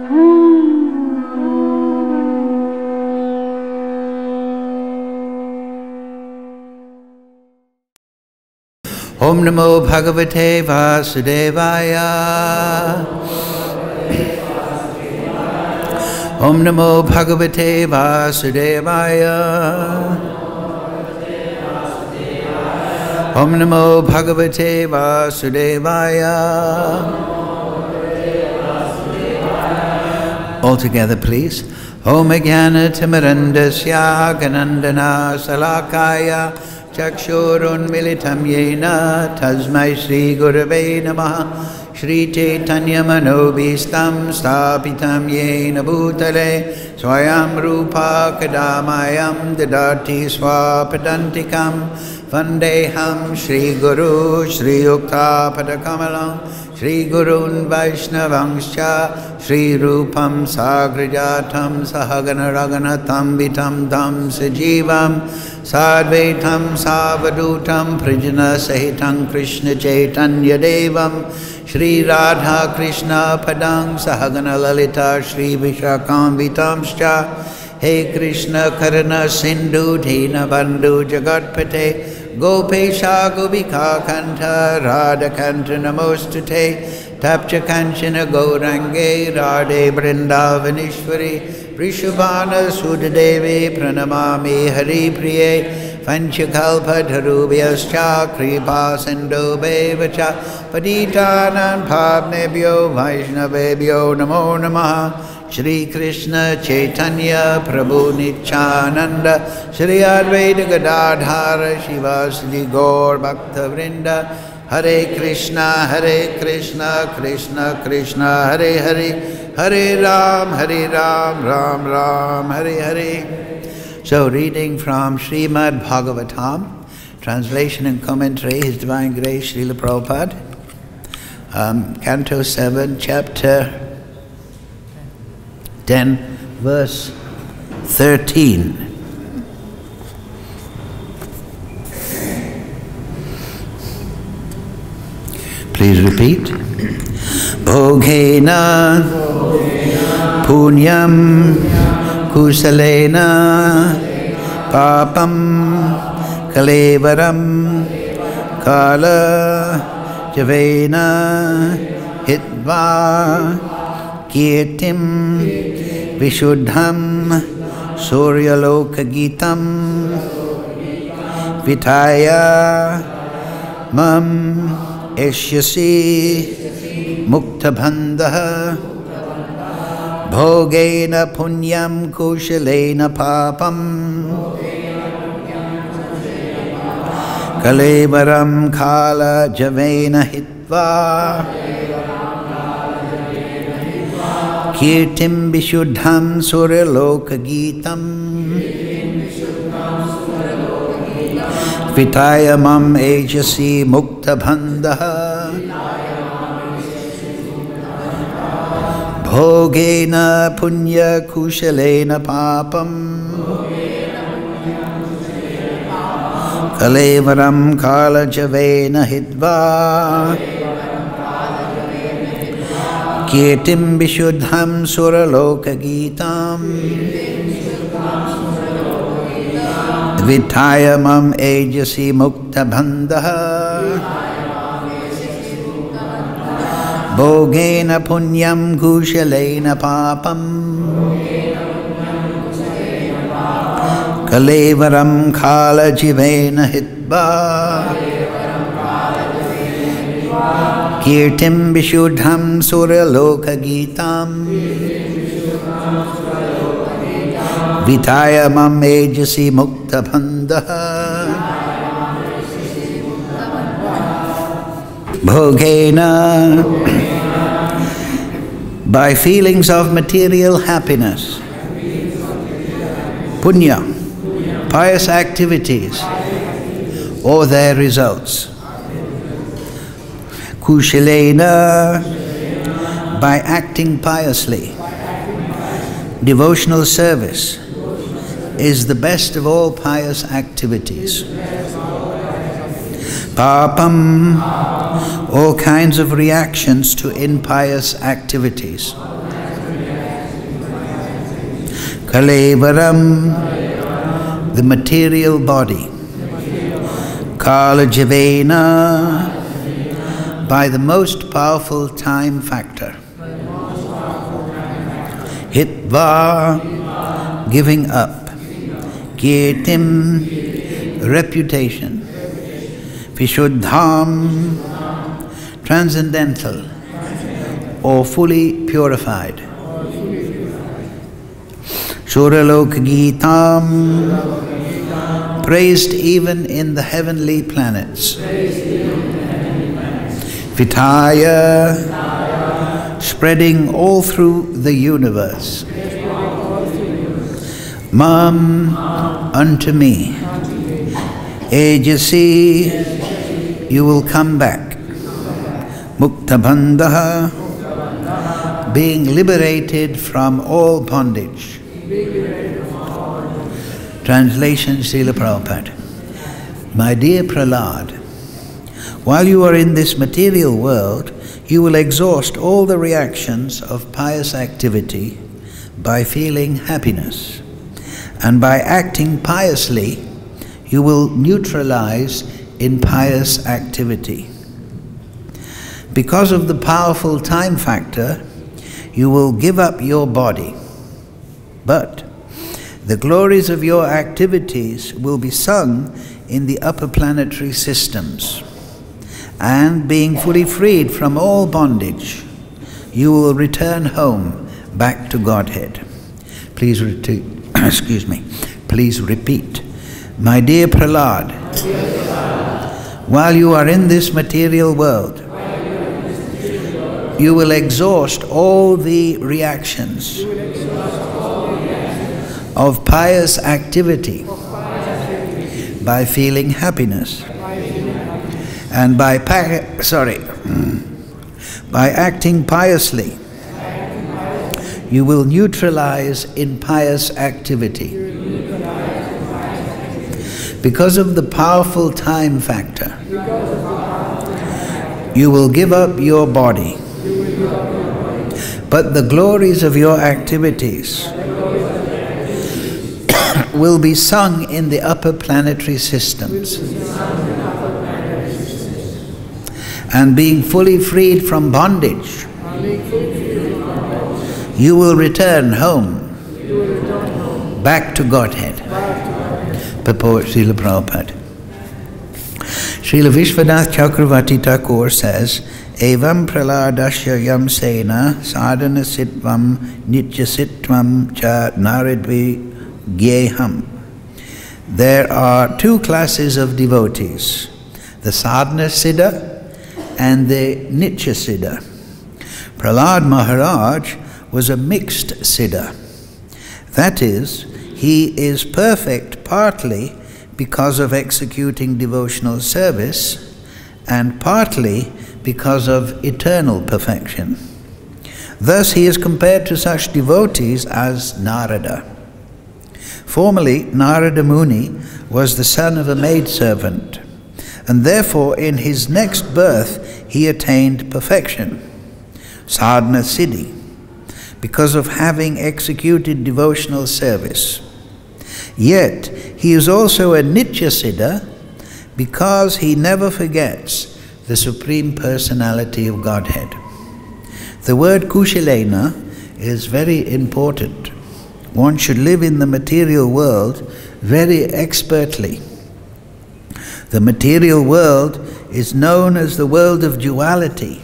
Om Namo Bhagavate Vasudevaya. Om Namo Bhagavate Vasudevaya. Om Namo Bhagavate Vasudevaya. All together, please. Om Jnana Timirandasya Ganandana Salakaya Chakshurun Militam Yena Tasmai Shri Gurave Namaha Shri Chaitanya Manobhistam Stapitam Yena Bhutale Swayam Rupa Kadamayam Dadati Swapadantikam Vandeham Shri Guru Shri Yukta Padakamalam Shri Gurun Vaishnavangscha Shri Rupam Sagrajatam Sahagana Raganatam Vitam Tam Sajivam Sadvaitam Savadutam Prijana Sahitam Krishna Chaitanya Devam Shri Radha Krishna Padang Sahagana Lalita Shri Vishakam Vitamscha He Krishna Karana Sindhu Dina Bandhu Jagatpate Gopesha Gopika Kanta Radha Kanta Namostute Tapcha Kanchana Gaurange Radhe Vrindavanishwari Prishubhana Sudadevi Pranamami Hari Priye Panchakalpa Dharubhyascha Kripa Sindhu Bevacha Paditanan Pavnebhyo Vaishnavebhyo Namo Namaha Shri Krishna Chaitanya Prabhu Nityananda Shri Advaita Gadadhara Shivasadi Gaur Bhakta Vrinda Hare Krishna Krishna Krishna Hare Hare Hare Ram Ram Ram Hare Hare. So reading from Srimad Bhagavatam, translation and commentary, His Divine Grace Srila Prabhupada, Canto 7, Chapter 10, verse 13. Please repeat. Bhogena punyam kusalena papam kalevaram kala javena hitva kirtim vishuddham suryalokagitam vitaya mam eshyasi muktabhandah bhogena punyam kushalena papam kalevaram kala javena hitva kirtim vishuddham suryalokagitam vitaya mam ejasi muktabhandah bhogena punya kushalena papam kalevaram kala javena hitva kirtim vishuddham suralokagitam vitaya mam ejasi muktabhandah bhogena punyam kushalena papam kalevaram kala jivena hitva kirtim vishuddham suryalokagitam vitaya mam ejasi muktabhandah bhogena, by feelings of material happiness, punya, pious activities, or their results, kushalena, by acting piously. Devotional service is the best of all pious activities. Papam, all kinds of reactions to impious activities. Kalevaram, the material body. Kalajavena, by the most powerful time factor. Hitva, giving up. Kirtim, reputation. Vishuddham, transcendental or fully purified. Suralokagitam, praised even in the heavenly planets. Vitaya, spreading all through the universe. Mam, unto me. Ejasi, you will come back. Muktabandha, being liberated from all bondage. Translation, Srila Prabhupada. My dear Prahlada, while you are in this material world, you will exhaust all the reactions of pious activity by feeling happiness. And by acting piously, you will neutralize impious activity. Because of the powerful time factor, you will give up your body. But the glories of your activities will be sung in the upper planetary systems. And being fully freed from all bondage, you will return home back to Godhead. Please repeat. Please repeat. My dear Prahlada, while you are in this material world, you will exhaust all the reactions of pious activity by feeling happiness. And by acting piously, you will neutralize impious activity. Because of the powerful time factor, you will give up your body. But the glories of your activities will be sung in the upper planetary systems. And being fully freed from bondage, you will return home back to Godhead. Purport Srila Prabhupada. Srila Vishwanath Chakravarti Thakur says, Evam praladasya yam sena sadhana sitvam nitya sitvam cha naridvi gyeham. There are two classes of devotees, the sadhana siddha and the Nitya Siddha. Prahlada Maharaja was a mixed Siddha. That is, he is perfect partly because of executing devotional service and partly because of eternal perfection. Thus he is compared to such devotees as Narada. Formerly, Narada Muni was the son of a maidservant, and therefore in his next birth he attained perfection, sadhana siddhi, because of having executed devotional service. Yet he is also a Nitya Siddha because he never forgets the Supreme Personality of Godhead. The word Kushalena is very important. One should live in the material world very expertly. The material world is known as the world of duality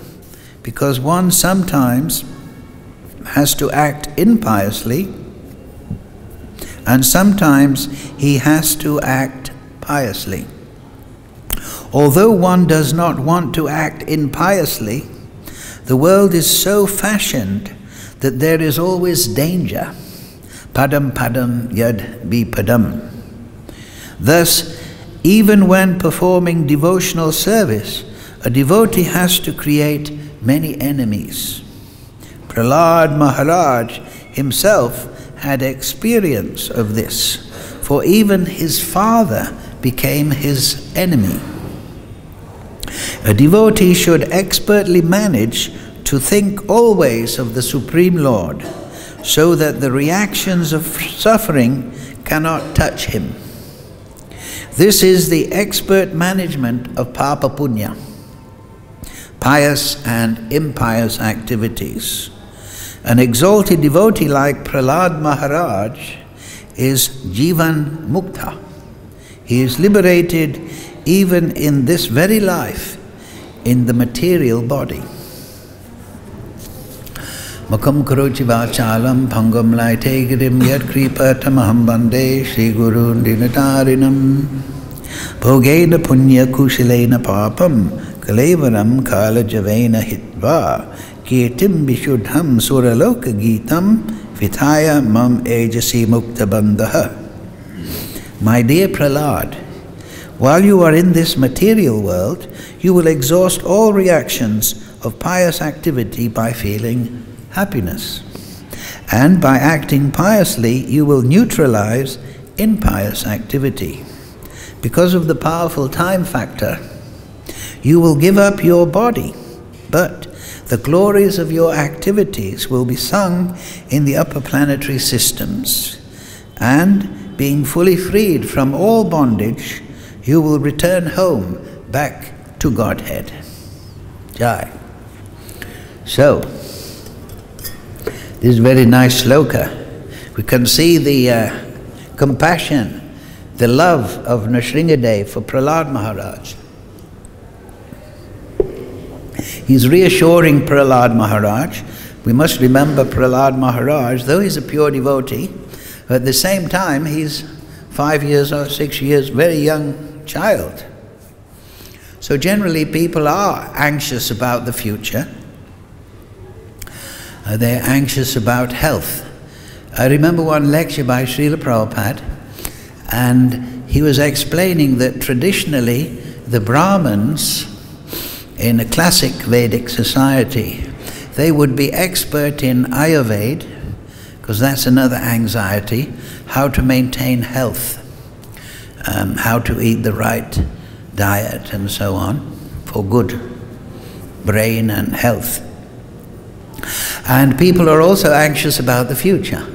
because one sometimes has to act impiously and sometimes he has to act piously. Although one does not want to act impiously, the world is so fashioned that there is always danger. Padam padam yad vipadam. Thus, even when performing devotional service, a devotee has to create many enemies. Prahlada Maharaja himself had experience of this, for even his father became his enemy. A devotee should expertly manage to think always of the Supreme Lord, so that the reactions of suffering cannot touch him. This is the expert management of Papa Punya, pious and impious activities. An exalted devotee like Prahlada Maharaja is Jivan Mukta. He is liberated even in this very life, in the material body. Makam karochi vachalam bhangam laitegirim yad kripatamaham bande Shri Gurun dinatarinam bhogena punya kushilena papam kalevaram kala javena hitva kirtim vishuddham suraloka gitam vitaya mam ejasi mukta bandha. My dear Prahlad, while you are in this material world, you will exhaust all reactions of pious activity by feeling happiness. And by acting piously, you will neutralize impious activity. Because of the powerful time factor, you will give up your body, but the glories of your activities will be sung in the upper planetary systems. And being fully freed from all bondage, you will return home back to Godhead. Jai. So, this is a very nice sloka. We can see the compassion, the love of Nrsimhadev for Prahlada Maharaj. He's reassuring Prahlada Maharaj. We must remember Prahlada Maharaj, though he's a pure devotee, at the same time he's 5 years or 6 years, very young child. So generally people are anxious about the future. They're anxious about health. I remember one lecture by Srila Prabhupada, and he was explaining that traditionally the Brahmins in a classic Vedic society, they would be expert in Ayurveda, because that's another anxiety, how to maintain health, how to eat the right diet and so on, for good brain and health. And people are also anxious about the future.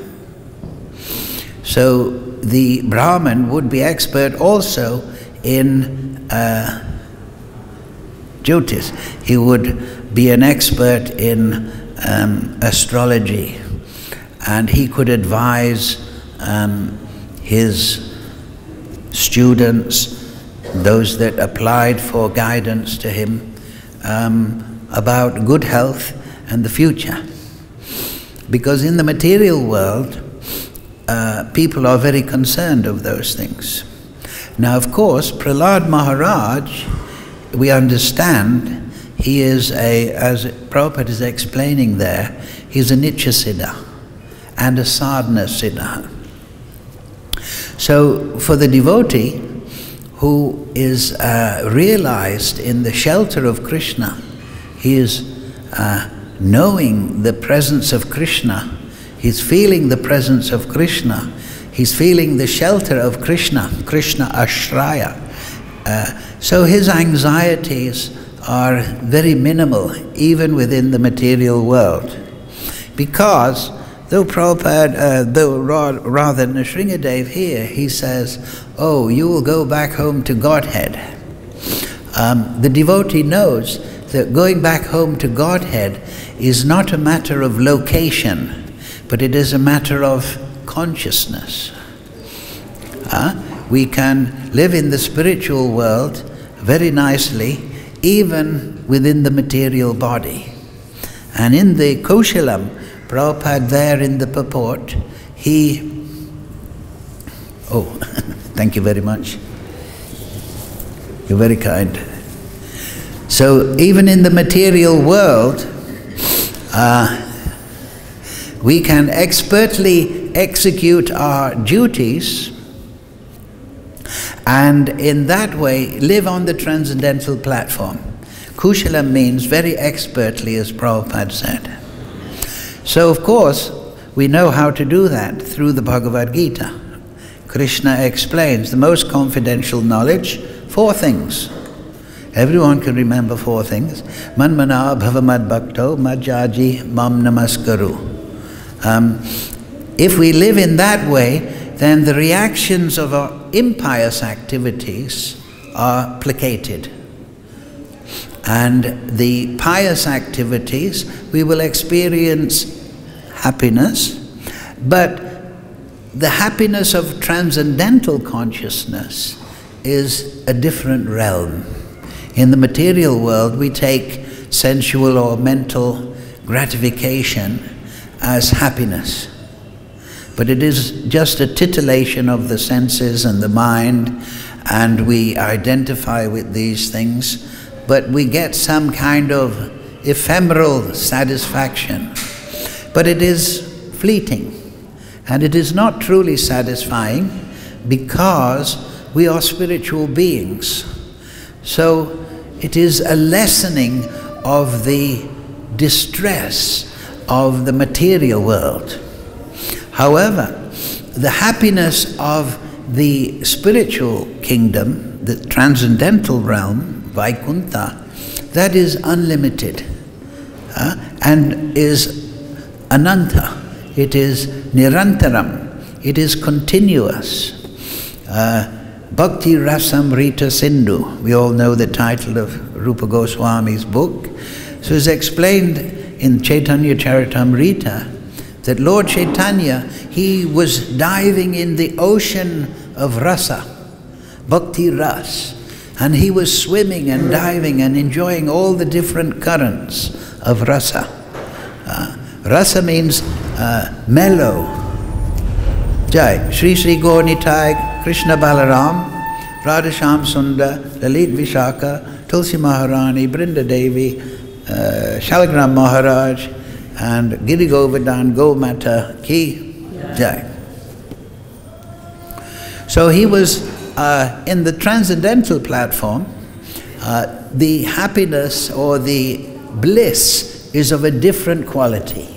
So the Brahmin would be expert also in Jyotish. He would be an expert in astrology, and he could advise his students, those that applied for guidance to him, about good health and the future. Because in the material world, people are very concerned of those things. Now, of course, Prahlada Maharaj, we understand, he is as Prabhupada is explaining there, he's a Nitya Siddha and a Sadhana Siddha. So, for the devotee who is realized in the shelter of Krishna, he is knowing the presence of Krishna, he's feeling the presence of Krishna, he's feeling the shelter of Krishna, Krishna Ashraya. So his anxieties are very minimal, even within the material world. Because, though Prabhupada, rather Nrsimhadev here, he says, oh, you will go back home to Godhead. The devotee knows that going back home to Godhead is not a matter of location, but it is a matter of consciousness. We can live in the spiritual world very nicely, even within the material body. And in the Koshalam, Prabhupada there in the purport, he... Oh, thank you very much. You're very kind. So even in the material world, we can expertly execute our duties and in that way live on the transcendental platform. Kushalam means very expertly, as Prabhupada said. So of course, we know how to do that through the Bhagavad-Gita. Krishna explains the most confidential knowledge, 4 things. Everyone can remember 4 things. Manmana bhavamad bhakto majjaji mam namaskaru. If we live in that way, then the reactions of our impious activities are placated. And the pious activities, we will experience happiness, but the happiness of transcendental consciousness is a different realm. In the material world, we take sensual or mental gratification as happiness. But it is just a titillation of the senses and the mind, and we identify with these things, but we get some kind of ephemeral satisfaction. But it is fleeting, and it is not truly satisfying because we are spiritual beings. So it is a lessening of the distress of the material world. However, the happiness of the spiritual kingdom, the transcendental realm, Vaikuntha, that is unlimited and is ananta. It is nirantaram. It is continuous. Bhakti Rasam Rita Sindhu. We all know the title of Rupa Goswami's book. So it's explained in Chaitanya Charitamrita that Lord Chaitanya, he was diving in the ocean of rasa, bhakti ras, and he was swimming and diving and enjoying all the different currents of rasa. Rasa means mellow. Jai. Shri Shri Gaur Nitai, Krishna Balaram, Radha Sham Sundar, Lalit Vishaka, Tulsi Maharani, Brinda Devi, Shalagram Maharaj, and Giri Govardhan Gomata Ki Jai. So he was in the transcendental platform. The happiness or the bliss is of a different quality.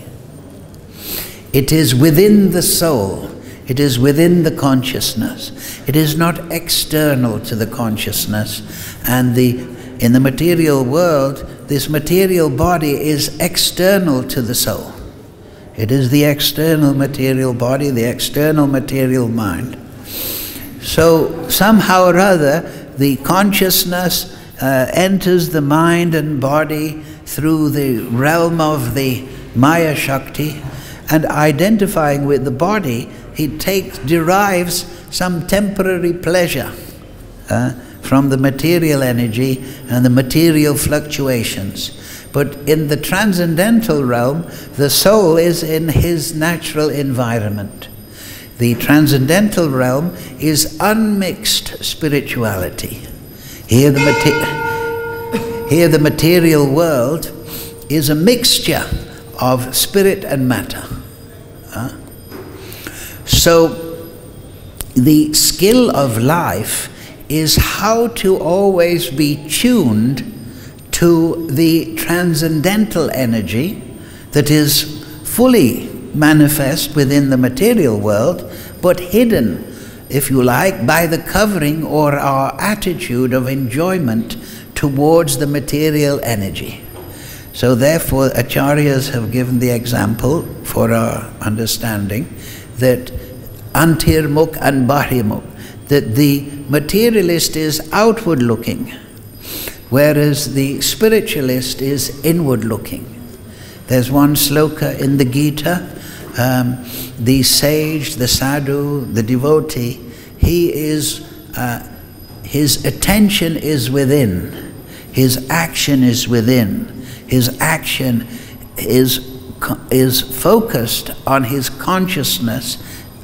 It is within the soul. It is within the consciousness. It is not external to the consciousness. And in the material world, this material body is external to the soul. It is the external material body, the external material mind. So somehow or other, the consciousness enters the mind and body through the realm of the Maya Shakti, and identifying with the body, he derives some temporary pleasure from the material energy and the material fluctuations. But in the transcendental realm, the soul is in his natural environment. The transcendental realm is unmixed spirituality. Here the material world is a mixture of spirit and matter. So the skill of life is how to always be tuned to the transcendental energy that is fully manifest within the material world, but hidden, if you like, by the covering or our attitude of enjoyment towards the material energy. So therefore, Acharyas have given the example for our understanding that antirmukh and bahimukh, that the materialist is outward looking, whereas the spiritualist is inward looking. There's one sloka in the Gita, the sage, the sadhu, the devotee, his attention is within, his action is within, his action is focused on his consciousness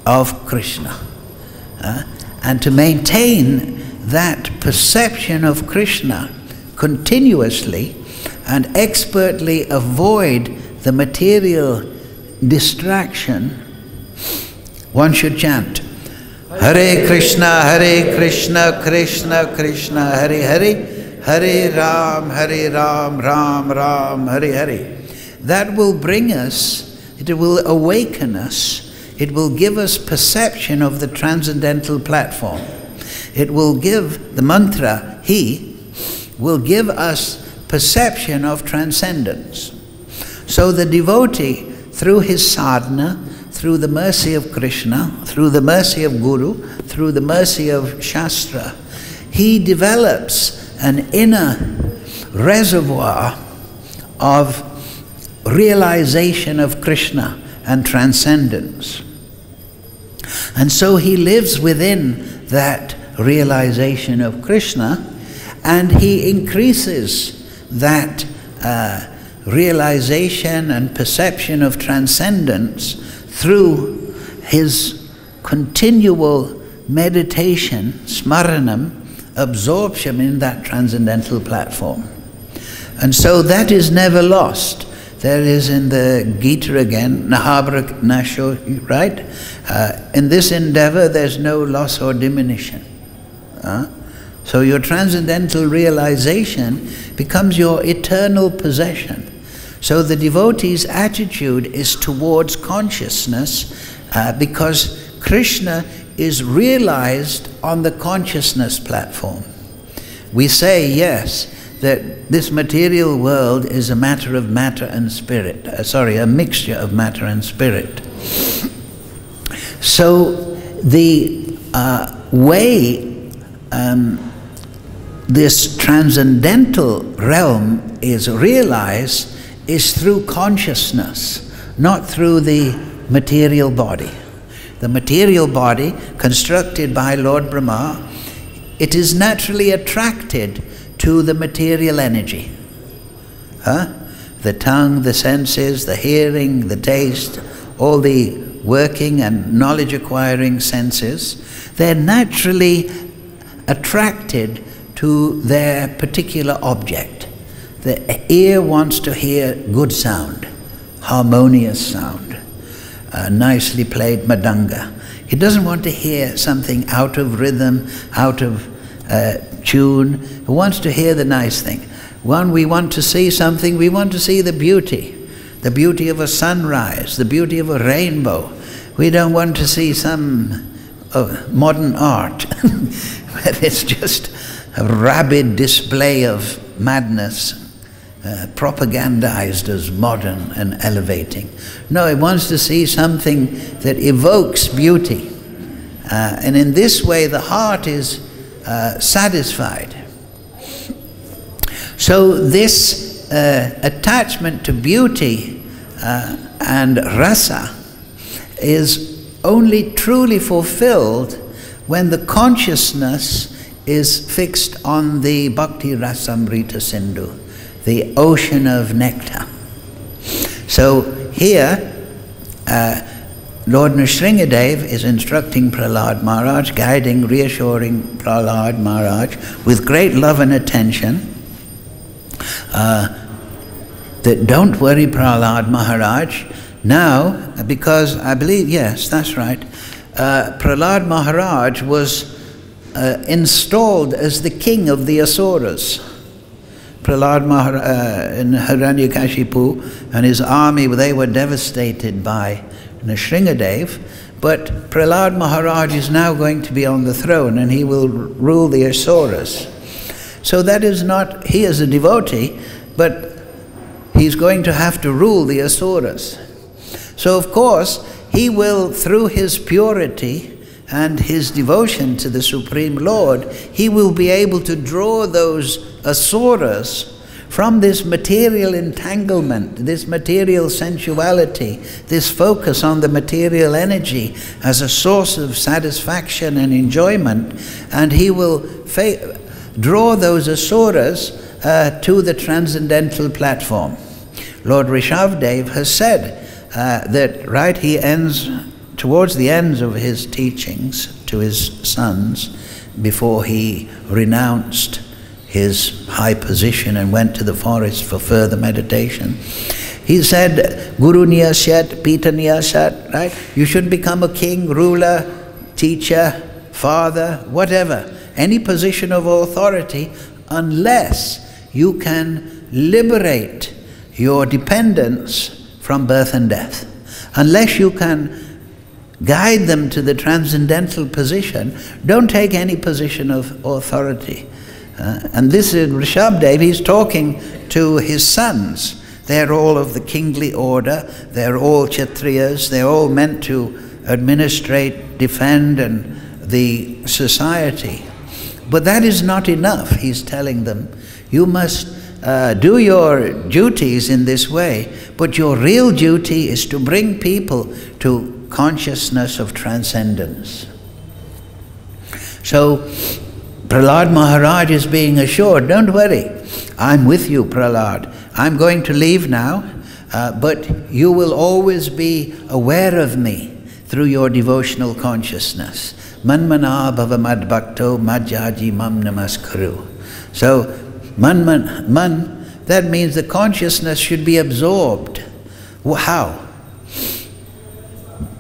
of Krishna. And to maintain that perception of Krishna continuously and expertly avoid the material distraction, one should chant Hare Krishna, Krishna Krishna, Hare Hare, Hare Ram, Ram Ram, Hare Hare. That will bring us, it will awaken us, it will give us perception of the transcendental platform. It will give, the mantra, He, will give us perception of transcendence. So the devotee, through his sadhana, through the mercy of Krishna, through the mercy of Guru, through the mercy of Shastra, he develops an inner reservoir of realization of Krishna and transcendence. And so he lives within that realization of Krishna, and he increases that realization and perception of transcendence through his continual meditation, smaranam, absorption in that transcendental platform. And so that is never lost. There is in the Gita again, Nahabra Nasho, right? In this endeavor there's no loss or diminution. So your transcendental realization becomes your eternal possession. So the devotee's attitude is towards consciousness because Krishna is realized on the consciousness platform. We say, yes, that this material world is a matter of matter and spirit. A mixture of matter and spirit. So the way this transcendental realm is realized is through consciousness, not through the material body. The material body, constructed by Lord Brahma, it is naturally attracted to the material energy. The tongue, the senses, the hearing, the taste, all the working and knowledge acquiring senses, they're naturally attracted to their particular object. The ear wants to hear good sound, harmonious sound, nicely played madanga. He doesn't want to hear something out of rhythm, out of tune. He wants to hear the nice thing. When we want to see something, we want to see the beauty of a sunrise, the beauty of a rainbow. We don't want to see some modern art where it's just a rabid display of madness, propagandized as modern and elevating. No, it wants to see something that evokes beauty. And in this way, the heart is satisfied. So this attachment to beauty and rasa is only truly fulfilled when the consciousness is fixed on the Bhakti Rasamrita Sindhu, the ocean of nectar. So here, Lord Nrsingadev is instructing Prahlada Maharaj, guiding, reassuring Prahlada Maharaj with great love and attention, that don't worry, Prahlada Maharaj, now, because I believe, yes, that's right, Prahlada Maharaj was installed as the king of the Asuras. Prahlada Maharaj in Hiranyakashipu and his army, they were devastated by Nrsingadev, but Prahlada Maharaj is now going to be on the throne and he will rule the Asuras. So that is not, he is a devotee, but he's going to have to rule the Asuras. So of course, he will, through his purity and his devotion to the Supreme Lord, he will be able to draw those Asuras from this material entanglement, this material sensuality, this focus on the material energy as a source of satisfaction and enjoyment, and he will draw those Asuras to the transcendental platform. Lord Rishabhdev has said that, right, he ends, towards the ends of his teachings to his sons, before he renounced his high position and went to the forest for further meditation, he said, Guru Niyasat, Pita Niyasat, right? You should become a king, ruler, teacher, father, whatever, any position of authority, unless you can liberate your dependents from birth and death. Unless you can guide them to the transcendental position, don't take any position of authority. And this is Rishabhdev, he's talking to his sons, They're all of the kingly order. They're all Kshatriyas. They're all meant to administrate, defend the society. But that is not enough, he's telling them. You must do your duties in this way, but your real duty is to bring people to consciousness of transcendence. So Prahlada Maharaja is being assured, don't worry, I'm with you, Prahlad. I'm going to leave now, but you will always be aware of me through your devotional consciousness. Manmana bhava madbhakto madhyaji mam namaskaru. So, man, that means the consciousness should be absorbed. How?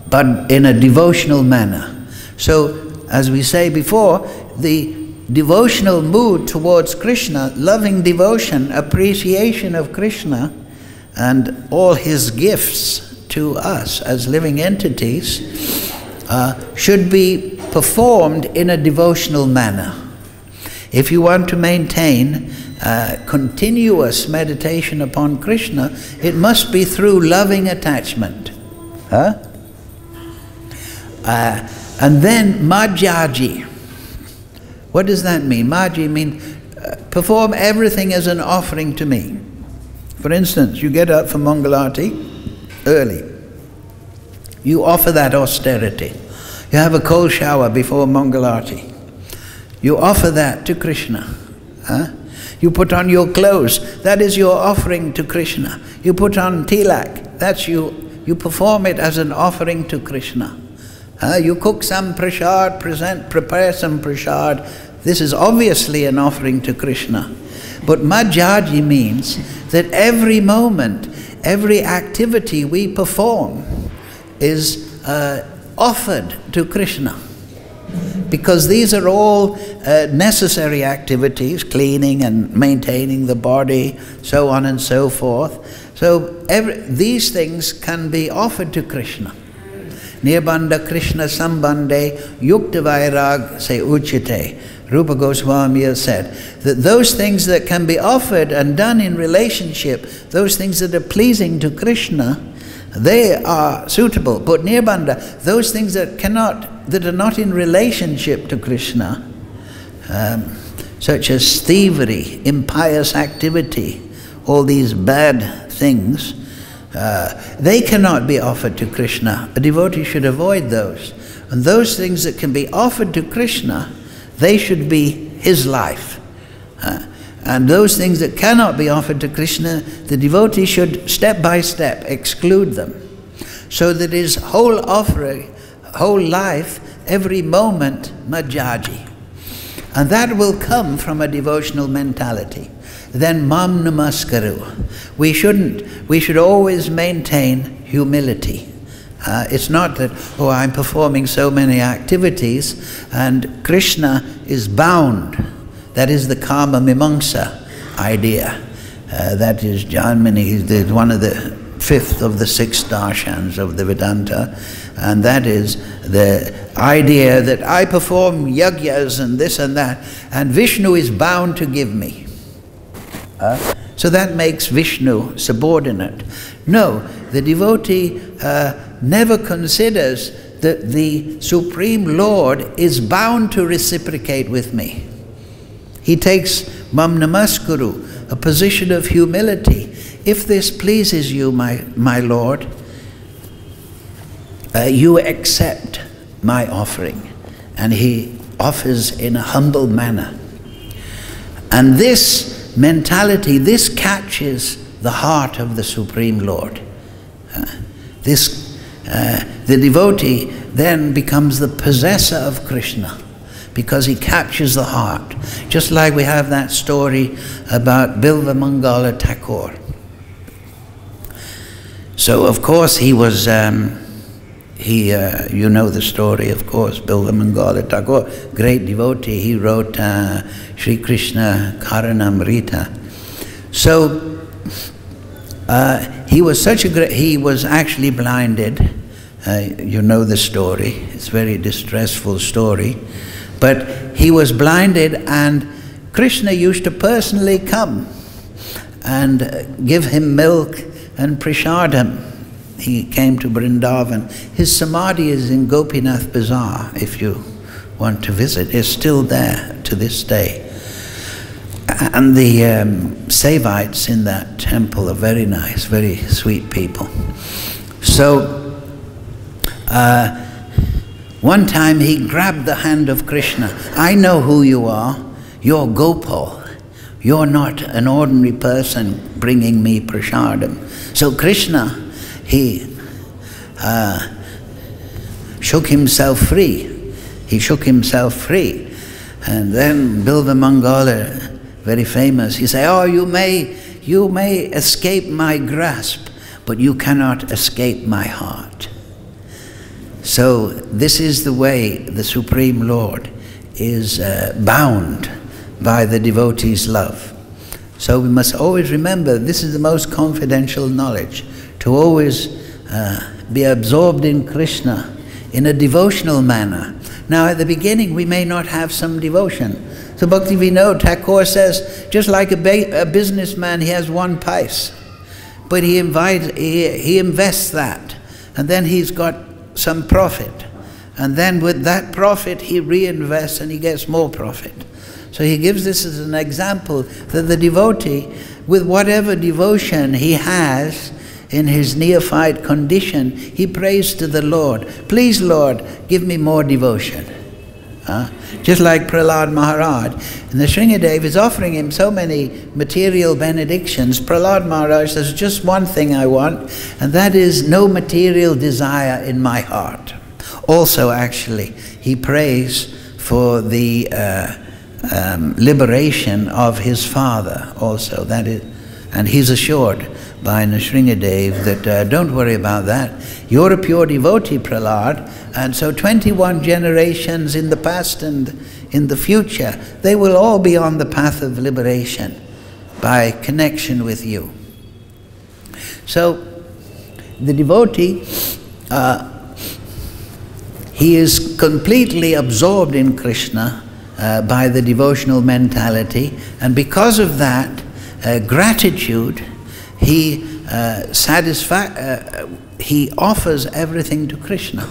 But in a devotional manner. So, as we say before, the devotional mood towards Krishna, loving devotion, appreciation of Krishna, and all his gifts to us as living entities, should be performed in a devotional manner. If you want to maintain continuous meditation upon Krishna, it must be through loving attachment. And then madhyaji. What does that mean? Madhyaji means perform everything as an offering to me. For instance, you get up for Mangalarti early. You offer that austerity. You have a cold shower before Mangalarti. You offer that to Krishna. You put on your clothes. That is your offering to Krishna. You put on tilak. That's you perform it as an offering to Krishna. You cook some prasad, prepare some prasad. This is obviously an offering to Krishna. But madhyaji means that every moment, every activity we perform is offered to Krishna. Because these are all necessary activities, cleaning and maintaining the body, so on and so forth. So these things can be offered to Krishna. Nirbandha Krishna sambandhe yukta vairag se uchite. Rupa Goswami has said that those things that can be offered and done in relationship, those things that are pleasing to Krishna, they are suitable. But nirbandha, those things that are not in relationship to Krishna, such as thievery, impious activity, all these bad things, they cannot be offered to Krishna. A devotee should avoid those. And those things that can be offered to Krishna, they should be his life. And those things that cannot be offered to Krishna, the devotee should step by step exclude them. So that his whole offering, whole life, every moment, madhyaji. And that will come from a devotional mentality. Then mam namaskaru. We should always maintain humility. It's not that, oh, I'm performing so many activities and Krishna is bound. That is the karma mimamsa idea. That is Janmani, one of the fifth of the 6 darshans of the Vedanta. And that is the idea that I perform yagyas and this and that, and Vishnu is bound to give me. So that makes Vishnu subordinate. No, the devotee never considers that the Supreme Lord is bound to reciprocate with me. He takes mam namaskuru, a position of humility. If this pleases you, my Lord, you accept my offering. And he offers in a humble manner. And this mentality, this catches the heart of the Supreme Lord. The devotee then becomes the possessor of Krishna, because he captures the heart. Just like we have that story about Bilva Mangala Thakur. So of course he was, you know the story, of course, Bilva Mangala Thakur, great devotee. He wrote Sri Krishna Karanamrita. So he was such a great, he was actually blinded. You know the story. It's a very distressful story. But he was blinded, and Krishna used to personally come and give him milk and prasadam. He came to Vrindavan. His samadhi is in Gopinath Bazaar, if you want to visit. It's still there to this day. And the Sevites in that temple are very nice, very sweet people. So, one time he grabbed the hand of Krishna. I know who you are. You're Gopal. You're not an ordinary person bringing me prasadam. So Krishna, he shook himself free. He shook himself free. And then Bilva Mangala, very famous, he said, oh, you may escape my grasp, but you cannot escape my heart. So this is the way the Supreme Lord is bound by the devotee's love. So we must always remember this is the most confidential knowledge, to always be absorbed in Krishna in a devotional manner. Now at the beginning we may not have some devotion. So Bhakti-Vinod Thakur says, just like a businessman, he has one pice, but he invests that, and then he's got some profit, and then with that profit he reinvests and he gets more profit. So he gives this as an example that the devotee, with whatever devotion he has in his neophyte condition, he prays to the Lord, please Lord, give me more devotion. Just like Prahlada Maharaja, and the Shringadev is offering him so many material benedictions. Prahlada Maharaja says, just one thing I want, and that is no material desire in my heart. Also, actually, he prays for the liberation of his father also. That is, and he's assured by Nrsingadev that don't worry about that. You're a pure devotee, Prahlad, and so 21 generations in the past and in the future, they will all be on the path of liberation by connection with you. So the devotee, he is completely absorbed in Krishna by the devotional mentality, and because of that gratitude, he offers everything to Krishna.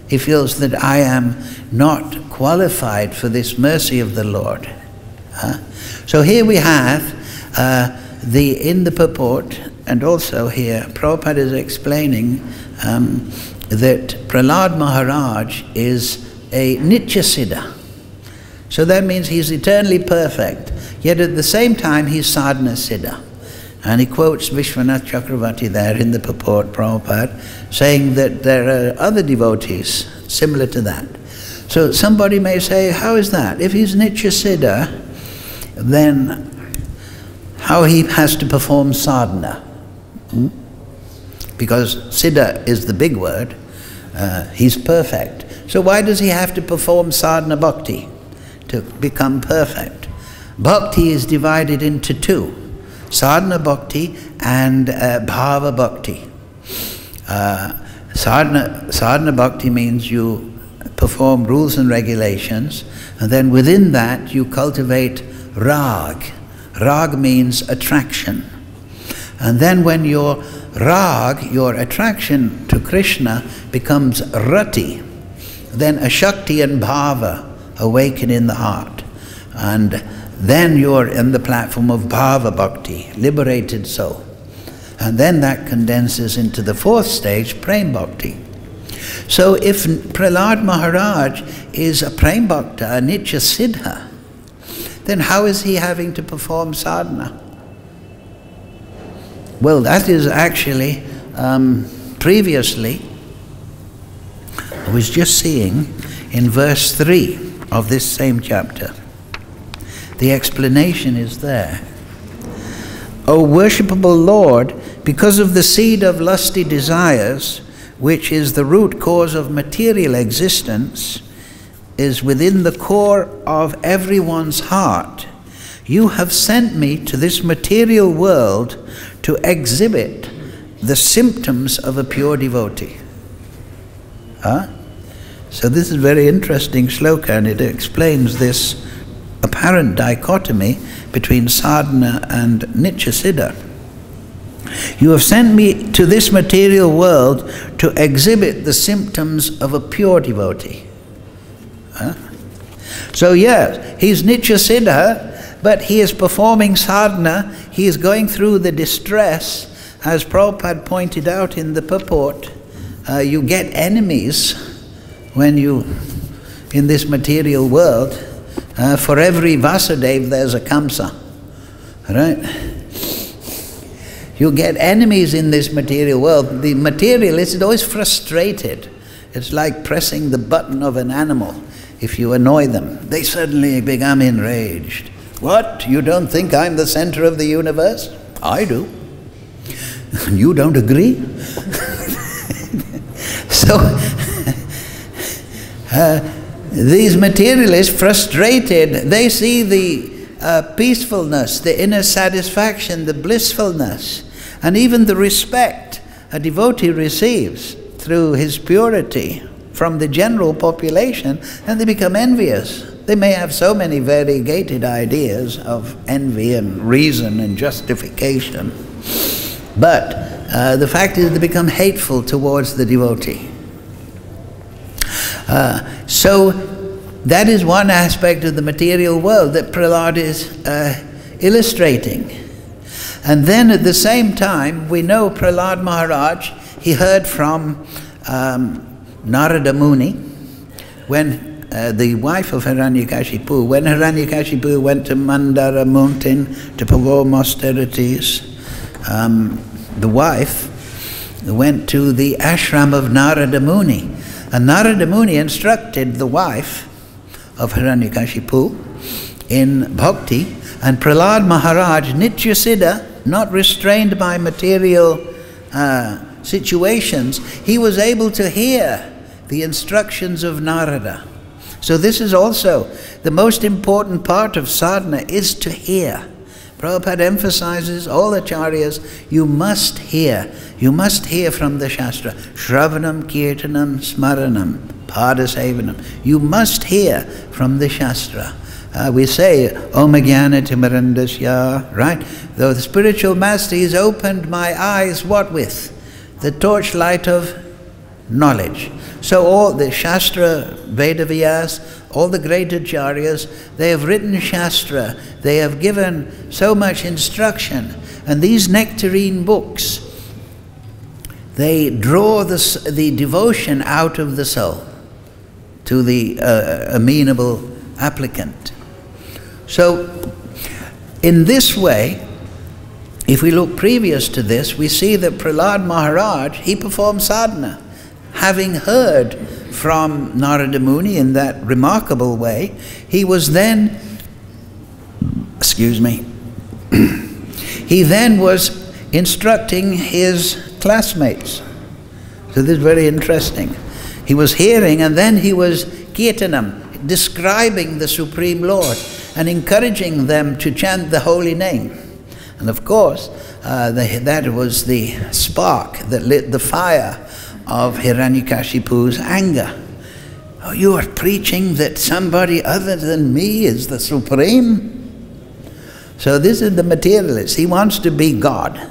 He feels that I am not qualified for this mercy of the Lord. So here we have in the purport, and also here Prabhupada is explaining that Prahlada Maharaj is a Nitya Siddha. So that means he's eternally perfect, yet at the same time he's Sadhana Siddha. And he quotes Vishwanath Chakravarti there in the purport, Prabhupada, saying that there are other devotees similar to that. So somebody may say, how is that? If he's Nitya Siddha, then how he has to perform sadhana? Because Siddha is the big word, he's perfect. So why does he have to perform sadhana bhakti to become perfect? Bhakti is divided into two. Sadhana bhakti and bhava bhakti. Sadhana bhakti means you perform rules and regulations, and then within that you cultivate rag. Rag means attraction. And then when your rag, your attraction to Krishna, becomes rati, then a shakti and bhava awaken in the heart. And then you're in the platform of bhava bhakti, liberated soul. And then that condenses into the fourth stage, prem bhakti. So if Prahlada Maharaj is a prem bhakta, a Nitya Siddha, then how is he having to perform sadhana? Well, that is actually, previously, I was just seeing in verse 3 of this same chapter. The explanation is there. O worshipable Lord, because of the seed of lusty desires, which is the root cause of material existence, is within the core of everyone's heart, you have sent me to this material world to exhibit the symptoms of a pure devotee. So this is a very interesting shloka, and it explains this apparent dichotomy between sadhana and Nitya Siddha. You have sent me to this material world to exhibit the symptoms of a pure devotee. So yes, he's Nitya Siddha, but he is performing sadhana, he is going through the distress. As Prabhupada pointed out in the purport, you get enemies when you, in this material world. For every Vasudeva there's a Kamsa, right? You get enemies in this material world. The materialist is always frustrated. It's like pressing the button of an animal. If you annoy them, they suddenly become enraged. What? You don't think I'm the center of the universe? I do. You don't agree? So, these materialists, frustrated, they see the peacefulness, the inner satisfaction, the blissfulness, and even the respect a devotee receives through his purity from the general population, and they become envious. They may have so many variegated ideas of envy and reason and justification, but the fact is they become hateful towards the devotee. So that is one aspect of the material world that Prahlada is illustrating. And then at the same time, we know Prahlada Maharaj, he heard from Narada Muni, when the wife of Hiranyakashipu, when Hiranyakashipu went to Mandara mountain to perform austerities, the wife went to the ashram of Narada Muni. And Narada Muni instructed the wife of Hiranyakashipu in bhakti, and Prahlada Maharaj, Nitya Siddha, not restrained by material situations, he was able to hear the instructions of Narada. So this is also the most important part of sadhana, is to hear. Prabhupada emphasizes, all acharyas, you must hear. You must hear from the Shastra. Shravanam, Kirtanam, Smaranam, Padasevanam. You must hear from the Shastra. We say, Om Jnana Timirandasya, right? Though the spiritual master has opened my eyes, what with? The torchlight of knowledge. So all the Shastra, Vedavyas, all the great acharyas, they have written Shastra, they have given so much instruction, and these nectarine books, they draw the devotion out of the soul to the amenable applicant. So, in this way, if we look previous to this, we see that Prahlada Maharaj, he performed sadhana. Having heard from Narada Muni in that remarkable way, he was then, he then was instructing his classmates. So this is very interesting. He was hearing, and then he was kirtanam, describing the Supreme Lord and encouraging them to chant the holy name. And of course, that was the spark that lit the fire of Hiranyakashipu's anger. Oh, you are preaching that somebody other than me is the Supreme? So this is the materialist. He wants to be God.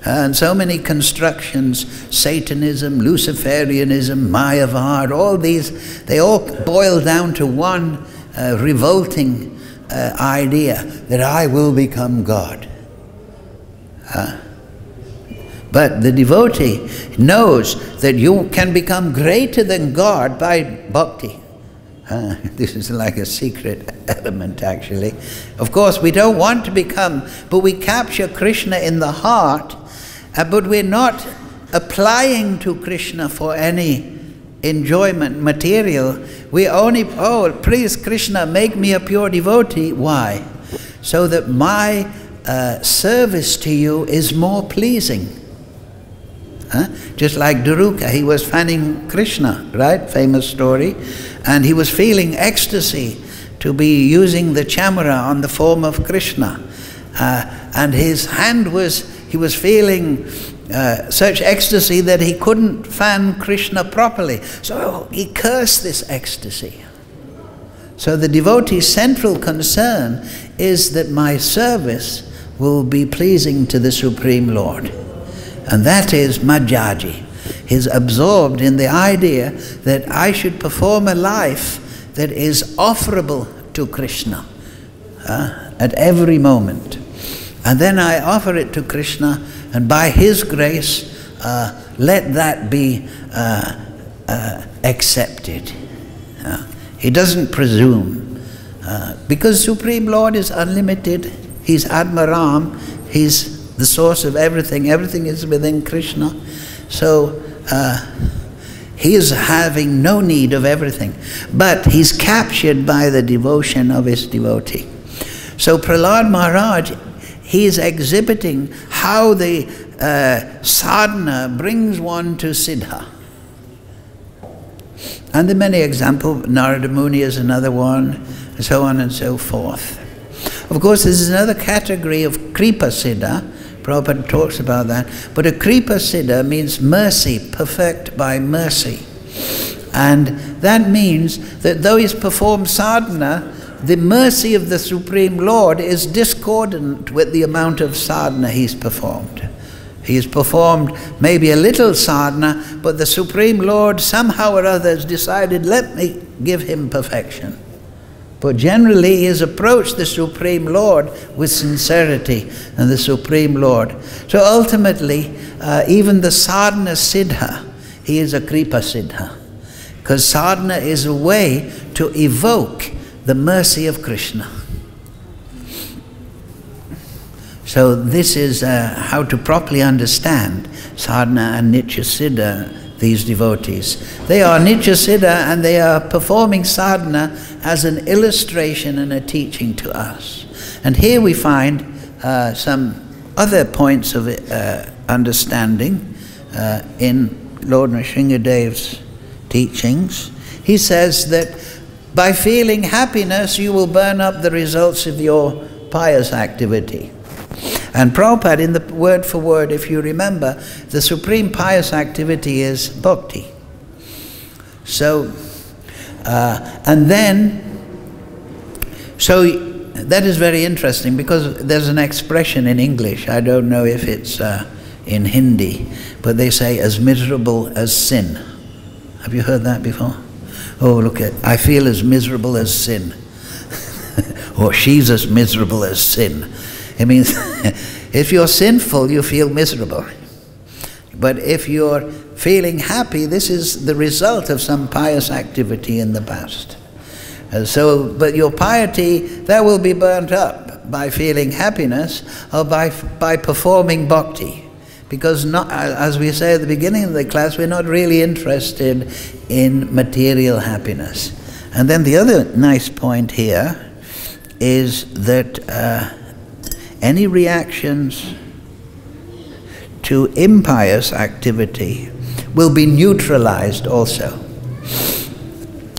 And so many constructions, Satanism, Luciferianism, Mayavad, all these, they all boil down to one revolting idea, that I will become God. But the devotee knows that you can become greater than God by bhakti. This is like a secret element, actually. Of course, we don't want to become, but we capture Krishna in the heart, but we're not applying to Krishna for any enjoyment, material. We only, oh, please Krishna, make me a pure devotee. Why? So that my service to you is more pleasing. Just like Duruka, he was fanning Krishna, right? Famous story. And he was feeling ecstasy to be using the chamara on the form of Krishna. And his hand was, he was feeling such ecstasy that he couldn't fan Krishna properly. So he cursed this ecstasy. So the devotee's central concern is that my service will be pleasing to the Supreme Lord. And that is Majjaji. He's absorbed in the idea that I should perform a life that is offerable to Krishna at every moment. And then I offer it to Krishna, and by his grace, let that be accepted. He doesn't presume. Because Supreme Lord is unlimited, he's Atmaram, he's the source of everything. Everything is within Krishna. So he is having no need of everything. But he's captured by the devotion of his devotee. So Prahlada Maharaj, he is exhibiting how the sadhana brings one to Siddha. And there are many examples. Narada Muni is another one, and so on and so forth. Of course, this is another category of Kripa Siddha. Prabhupada talks about that. But a Kripa Siddha means mercy, perfect by mercy. And that means that though he's performed sadhana, the mercy of the Supreme Lord is discordant with the amount of sadhana he's performed. He's performed maybe a little sadhana, but the Supreme Lord somehow or other has decided, let me give him perfection. But generally he has approached the Supreme Lord with sincerity, and the Supreme Lord. So ultimately, even the sadhana siddha, he is a kripa siddha. Because sadhana is a way to evoke the mercy of Krishna. So this is how to properly understand sadhana and Nitya Siddha, these devotees. They are Nitya Siddha, and they are performing sadhana as an illustration and a teaching to us. And here we find some other points of understanding in Lord Nrsingadev's teachings. He says that by feeling happiness, you will burn up the results of your pious activity. And Prabhupada, in the word for word, if you remember, the supreme pious activity is bhakti. So, and then, so that is very interesting, because there's an expression in English, I don't know if it's in Hindi, but they say, as miserable as sin. Have you heard that before? Oh, look at, I feel as miserable as sin. Or she's as miserable as sin. It means if you're sinful, you feel miserable. But if you're feeling happy, this is the result of some pious activity in the past. But your piety, that will be burnt up by feeling happiness or by performing bhakti. Because not, as we say at the beginning of the class, we're not really interested in material happiness. And then the other nice point here is that any reactions to impious activity will be neutralized also.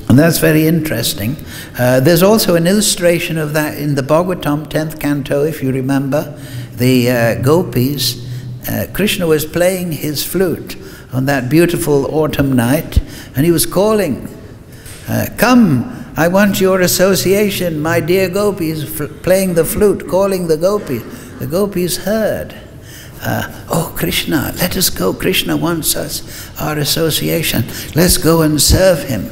And that's very interesting. There's also an illustration of that in the Bhagavatam, 10th canto, if you remember. The gopis, Krishna was playing his flute on that beautiful autumn night, and he was calling, come, I want your association, my dear gopis, playing the flute, calling the gopis. The gopis heard. Oh, Krishna, let us go. Krishna wants us, our association. Let's go and serve him.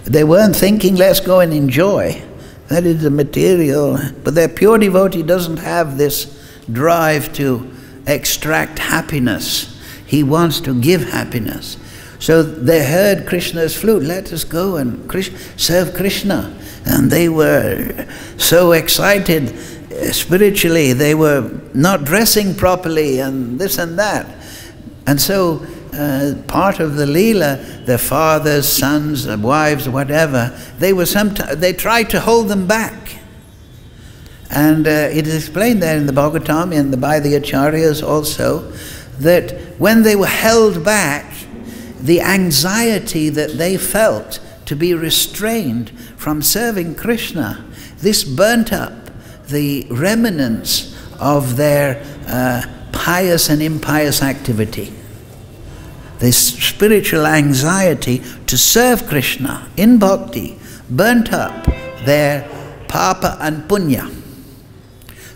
They weren't thinking, let's go and enjoy. That is the material. But their pure devotee doesn't have this drive to extract happiness. He wants to give happiness. So they heard Krishna's flute, let us go and serve Krishna. And they were so excited spiritually, they were not dressing properly and this and that. And so part of the Leela, their fathers, sons, wives, whatever, they tried to hold them back. And it is explained there in the Bhagavatam and by the Acharyas also, that when they were held back, the anxiety that they felt to be restrained from serving Krishna, this burnt up the remnants of their pious and impious activity. This spiritual anxiety to serve Krishna in bhakti burnt up their papa and punya.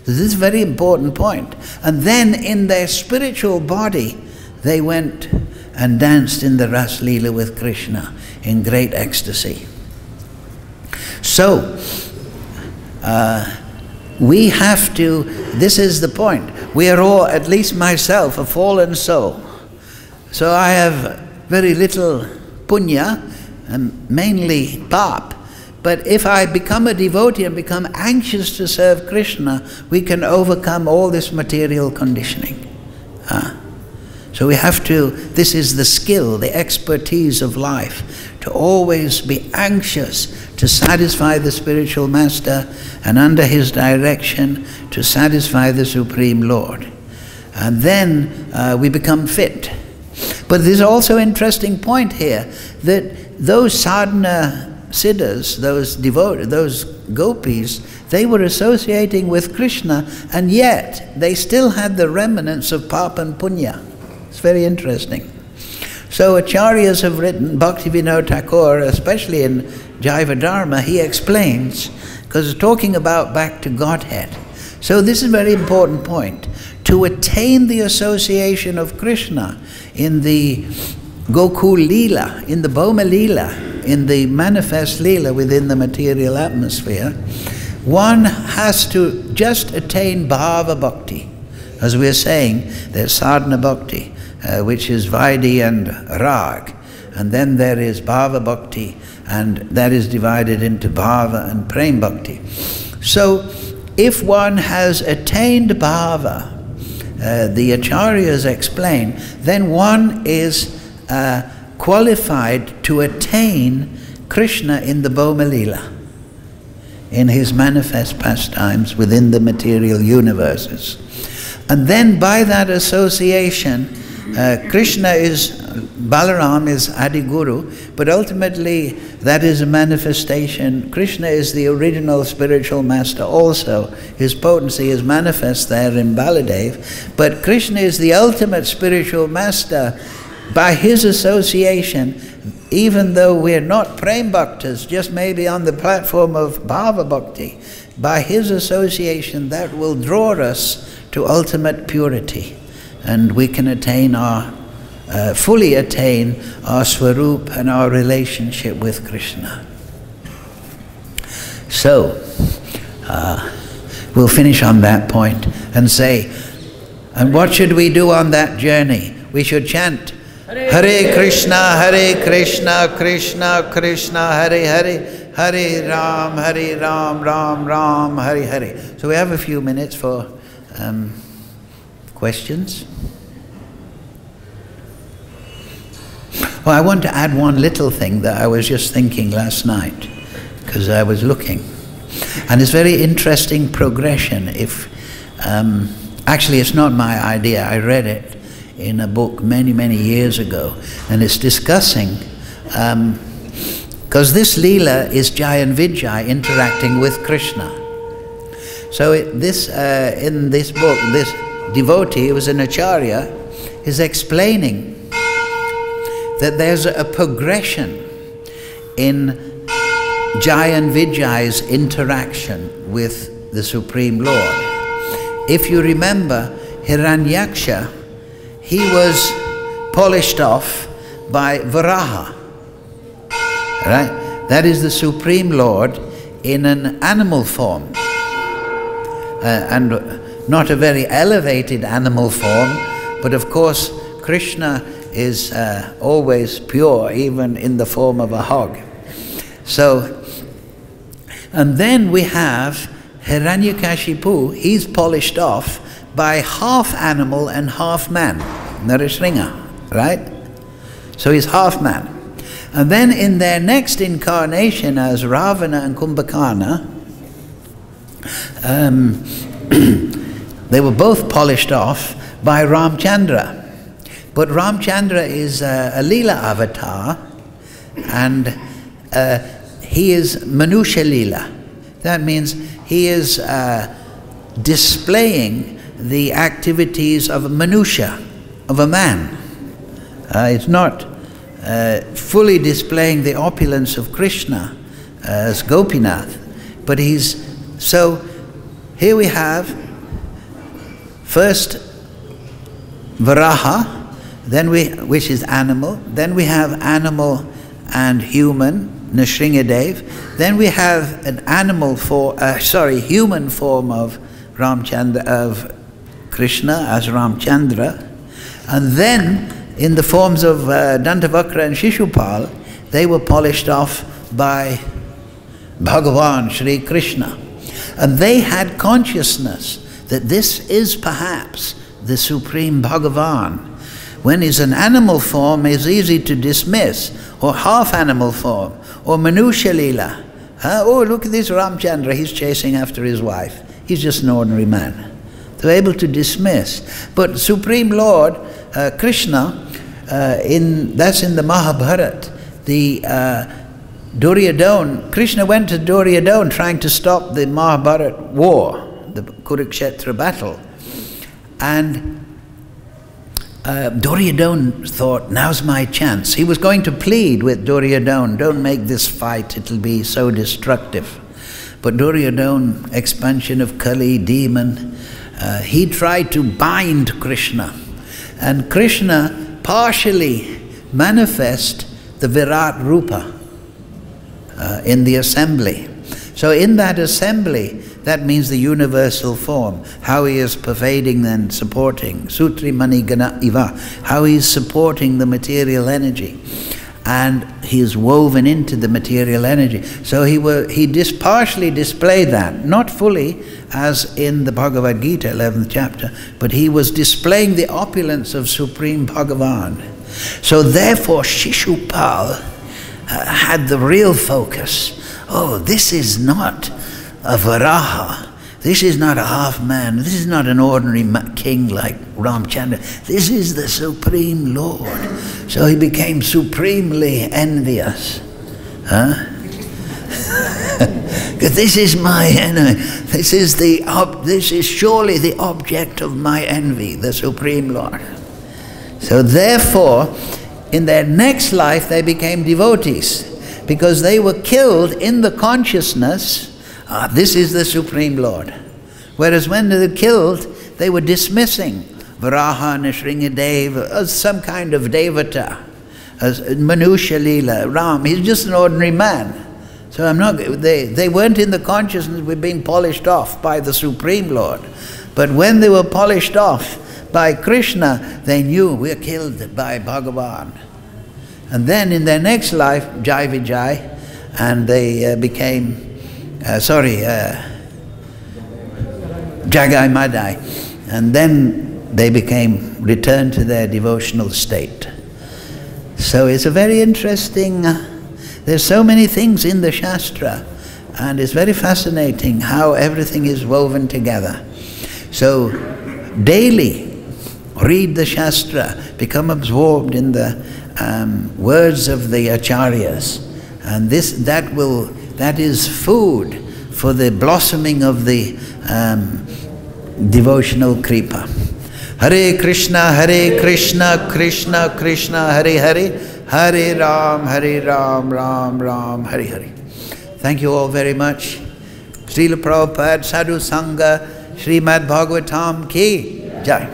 This is a very important point. And then in their spiritual body, they went and danced in the Ras Leela with Krishna in great ecstasy. So, we have to, this is the point, we are all, at least myself, a fallen soul. So I have very little punya, and mainly pap. But if I become a devotee and become anxious to serve Krishna, we can overcome all this material conditioning. So we have to, this is the skill, the expertise of life, to always be anxious to satisfy the spiritual master and under his direction to satisfy the Supreme Lord. And then we become fit. But there's also an interesting point here, that those sadhana siddhas, those devotees, those gopis, they were associating with Krishna, and yet they still had the remnants of papa and punya. It's very interesting. So acharyas have written, Bhaktivinoda Thakur, especially in Jaiva Dharma, he explains, because it's talking about back to Godhead. So this is a very important point. To attain the association of Krishna in the Gokul Leela, in the Bhoma Leela, in the manifest Leela within the material atmosphere, one has to just attain Bhava Bhakti. As we are saying, there's Sadhana Bhakti, which is Vaidhi and Rag. And then there is Bhava Bhakti, and that is divided into Bhava and Prem Bhakti. So, if one has attained Bhava, the Acharyas explain, then one is qualified to attain Krishna in the Bhoma Leela, in his manifest pastimes within the material universes. And then by that association, Krishna is, Balaram is Adi Guru, but ultimately that is a manifestation. Krishna is the original spiritual master also. His potency is manifest there in Baladev, but Krishna is the ultimate spiritual master. By his association, even though we're not Prem Bhaktas, just maybe on the platform of Bhava Bhakti, by his association that will draw us to ultimate purity. And we can attain our, fully attain our Swarup and our relationship with Krishna. So, we'll finish on that point and say, and what should we do on that journey? We should chant, Hare Krishna, Krishna Krishna, Hare Hare, Hare Ram, Ram, Hare Hare. So we have a few minutes for questions. Well, I want to add one little thing that I was just thinking last night, because I was looking. And it's very interesting progression. If actually it's not my idea, I read it in a book many years ago, and it's discussing, because this Leela is Jai and Vijay interacting with Krishna. So in this book, this devotee, who was an acharya, is explaining that there's a progression in Jai and Vijay's interaction with the Supreme Lord. If you remember, Hiranyaksha, he was polished off by Varaha, right? That is the Supreme Lord in an animal form, and not a very elevated animal form, but of course Krishna is always pure, even in the form of a hog. So, and then we have Hiranyakashipu, he's polished off by half animal and half man, Narasringa, right? So he's half man. And then in their next incarnation as Ravana and Kumbhakarna, they were both polished off by Ramchandra. But Ramchandra is a Leela avatar, and he is Manusha Leela. That means he is displaying the activities of a Manusha, of a man. It's not fully displaying the opulence of Krishna as Gopinath. But so here we have first Varaha, which is animal, then we have animal and human, Nrsingadev, then we have an human form of Krishna as Ramchandra, and then in the forms of Dantavakra and Shishupal, they were polished off by Bhagavan, Sri Krishna. And they had consciousness that this is perhaps the Supreme Bhagavan. When he's an animal form, is easy to dismiss, or half animal form, or Manusha Leela. Oh, look at this Ramchandra, he's chasing after his wife. He's just an ordinary man. They're able to dismiss. But Supreme Lord, Krishna, that's in the Mahabharata, the Duryodhana, Krishna went to Duryodhana trying to stop the Mahabharata war, the Kurukshetra battle. And Duryodhana thought, now's my chance. He was going to plead with Duryodhana, don't make this fight, it'll be so destructive. But Duryodhana, expansion of Kali, demon, he tried to bind Krishna. And Krishna partially manifest the Virat Rupa in the assembly. So in that assembly, that means the universal form, how he is pervading and supporting, Sutri Mani Gana Iva, how he is supporting the material energy. And he is woven into the material energy. So he partially displayed that, not fully as in the Bhagavad-Gita, 11th chapter, but he was displaying the opulence of Supreme Bhagavan. So therefore Shishupal had the real focus. Oh, this is not a Varaha. This is not a half man. This is not an ordinary king like Ramchandra. This is the Supreme Lord. So he became supremely envious. Because this is my enemy. This is surely the object of my envy, the Supreme Lord. So therefore, in their next life, they became devotees, because they were killed in the consciousness, this is the Supreme Lord. Whereas when they were killed, they were dismissing Varaha, Nrsingadev as some kind of devata, as Manusha Leela, Ram, he's just an ordinary man. So they weren't in the consciousness, we're being polished off by the Supreme Lord. But when they were polished off by Krishna, they knew we're killed by Bhagavan. And then in their next life, Jai Vijay, and they became, Jagai Madai, and then they returned to their devotional state. So it's a very interesting, there's so many things in the Shastra, and it's very fascinating how everything is woven together. So daily, read the Shastra, become absorbed in the words of the Acharyas, and that is food for the blossoming of the devotional kripa. Hare Krishna, Krishna Krishna, Hare Hare, Hare Ram, Ram Ram, Hare Hare. Thank you all very much. Srila Prabhupada, Sadhu Sangha, Srimad Bhagavatam ki Jai.